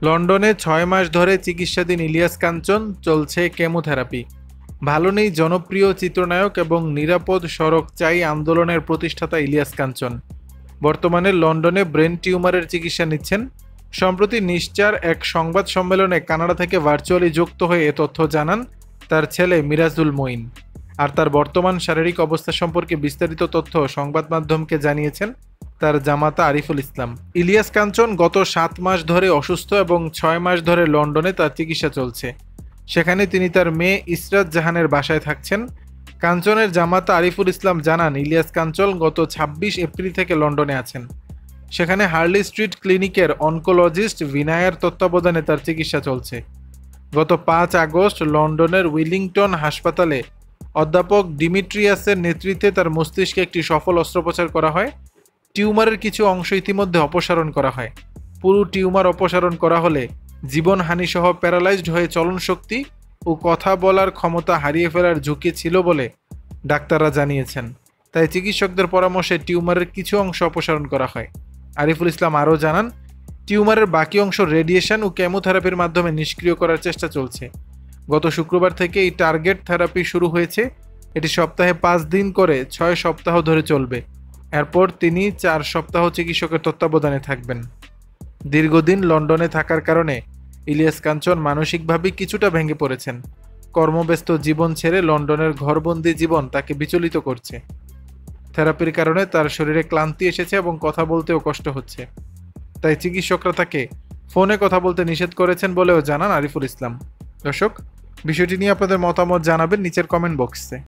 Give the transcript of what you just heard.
লন্ডনে ৬ মাস ধরে চিকিৎসাধীন ইলিয়াস কাঞ্চন, চলছে কেমোথেরাপি। ভালো নেই জনপ্রিয় চিত্রনায়ক এবং নিরাপদ সড়ক চাই আন্দোলনের প্রতিষ্ঠাতা ইলিয়াস কাঞ্চন। বর্তমানে লন্ডনে ব্রেন টিউমারের চিকিৎসা নিচ্ছেন। সম্প্রতি নিশ্চার এক সংবাদ সম্মেলনে কানাডা থেকে ভার্চুয়ালি যুক্ত হয়ে এ তথ্য জানান তার ছেলে মিরাজুল মঈন। আর তার বর্তমান শারীরিক অবস্থা সম্পর্কে বিস্তারিত তথ্য সংবাদ মাধ্যমকে জানিয়েছেন তার জামাতা আরিফুল ইসলাম। ইলিয়াস কাঞ্চন গত ৭ মাস ধরে অসুস্থ এবং ৬ মাস ধরে লন্ডনে তার চিকিৎসা চলছে। সেখানে তিনি তার মেয়ে ইসরাত জাহানের বাসায় থাকছেন। কাঞ্চনের জামাতা আরিফুল ইসলাম জানান, ইলিয়াস কাঞ্চন গত ২৬ এপ্রিল থেকে লন্ডনে আছেন। সেখানে হার্লি স্ট্রিট ক্লিনিকের অনকোলজিস্ট ভিনায়ার তত্ত্বাবধানে তার চিকিৎসা চলছে। গত ৫ আগস্ট লন্ডনের উইলিংটন হাসপাতালে অধ্যাপক ডিমিট্রিয়াসের নেতৃত্বে তার মস্তিষ্কে একটি সফল অস্ত্রোপচার করা হয়। টিউমারের কিছু অংশ ইতিমধ্যে অপসারণ করা হয়। পুরো টিউমার অপসারণ করা হলে জীবনহানিসহ প্যারালাইজড হয়ে চলনশক্তি ও কথা বলার ক্ষমতা হারিয়ে ফেলার ঝুঁকি ছিল বলে ডাক্তাররা জানিয়েছেন। তাই চিকিৎসকদের পরামর্শে টিউমারের কিছু অংশ অপসারণ করা হয়। আরিফুল ইসলাম আরও জানান, টিউমারের বাকি অংশ রেডিয়েশন ও কেমোথেরাপির মাধ্যমে নিষ্ক্রিয় করার চেষ্টা চলছে। গত শুক্রবার থেকে এই টার্গেট থেরাপি শুরু হয়েছে। এটি সপ্তাহে ৫ দিন করে ৬ সপ্তাহ ধরে চলবে। এরপর তিনি ৪ সপ্তাহ চিকিৎসকের তত্ত্বাবধানে থাকবেন। দীর্ঘদিন লন্ডনে থাকার কারণে ইলিয়াস কাঞ্চন মানসিকভাবে কিছুটা ভেঙে পড়েছেন। কর্মব্যস্ত জীবন ছেড়ে লন্ডনের ঘরবন্দি জীবন তাকে বিচলিত করছে। থেরাপির কারণে তার শরীরে ক্লান্তি এসেছে এবং কথা বলতেও কষ্ট হচ্ছে। তাই চিকিৎসকরা তাকে ফোনে কথা বলতে নিষেধ করেছেন বলেও জানান আরিফুল ইসলাম। দর্শক, বিষয়টি নিয়ে আপনাদের মতামত জানাবেন নিচের কমেন্ট বক্সে।